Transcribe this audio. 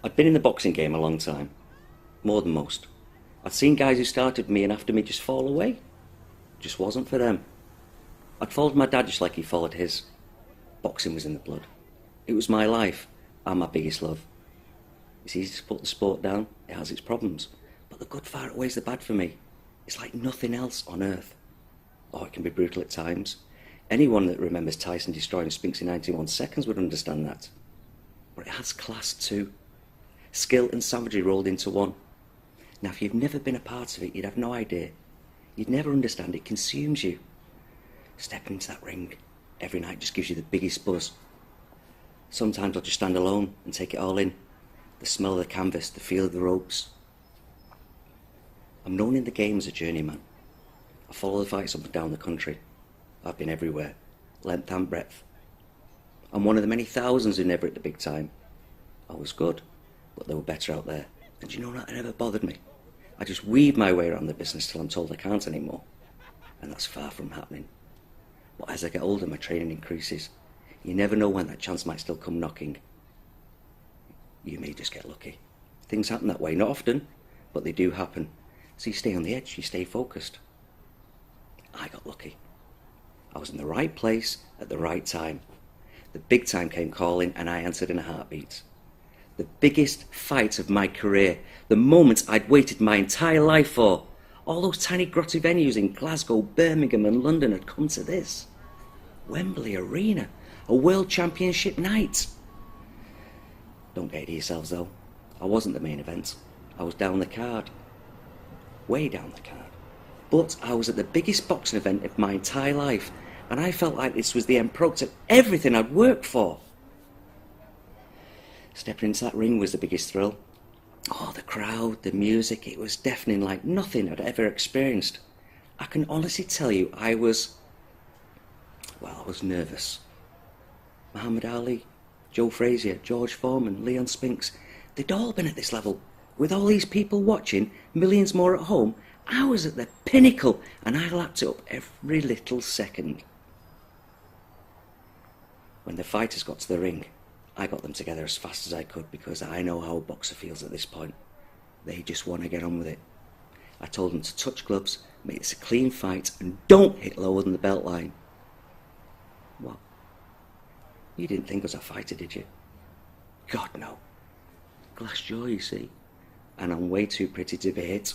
I'd been in the boxing game a long time, more than most. I'd seen guys who started with me and after me just fall away. Just wasn't for them. I'd followed my dad just like he followed his. Boxing was in the blood. It was my life and my biggest love. It's easy to put the sport down, it has its problems, but the good far outweighs the bad for me. It's like nothing else on earth. Oh, it can be brutal at times. Anyone that remembers Tyson destroying a Sphinx in 91 seconds would understand that. But it has class too. Skill and savagery rolled into one. Now, if you've never been a part of it, you'd have no idea. You'd never understand. It consumes you. Stepping into that ring every night just gives you the biggest buzz. Sometimes I'll just stand alone and take it all in. The smell of the canvas, the feel of the ropes. I'm known in the game as a journeyman. I follow the fights up and down the country. I've been everywhere, length and breadth. I'm one of the many thousands who never hit the big time. I was good, but there were better out there. And you know that never bothered me. I just weave my way around the business till I'm told I can't anymore. And that's far from happening. But as I get older, my training increases. You never know when that chance might still come knocking. You may just get lucky. Things happen that way, not often, but they do happen. So you stay on the edge, you stay focused. I got lucky. I was in the right place at the right time. The big time came calling and I answered in a heartbeat. The biggest fight of my career, the moment I'd waited my entire life for. All those tiny grotty venues in Glasgow, Birmingham and London had come to this. Wembley Arena, a World Championship night. Don't get it yourselves though. I wasn't the main event. I was down the card. Way down the card. But I was at the biggest boxing event of my entire life, and I felt like this was the end product of everything I'd worked for. Stepping into that ring was the biggest thrill. Oh, the crowd, the music, it was deafening like nothing I'd ever experienced. I can honestly tell you I was nervous. Muhammad Ali, Joe Frazier, George Foreman, Leon Spinks, they'd all been at this level. With all these people watching, millions more at home, I was at the pinnacle and I lapped it up every little second. When the fighters got to the ring, I got them together as fast as I could because I know how a boxer feels at this point. They just want to get on with it. I told them to touch gloves, make this a clean fight, and don't hit lower than the belt line. What? You didn't think I was a fighter, did you? God, no. Glass jaw, you see. And I'm way too pretty to be hit.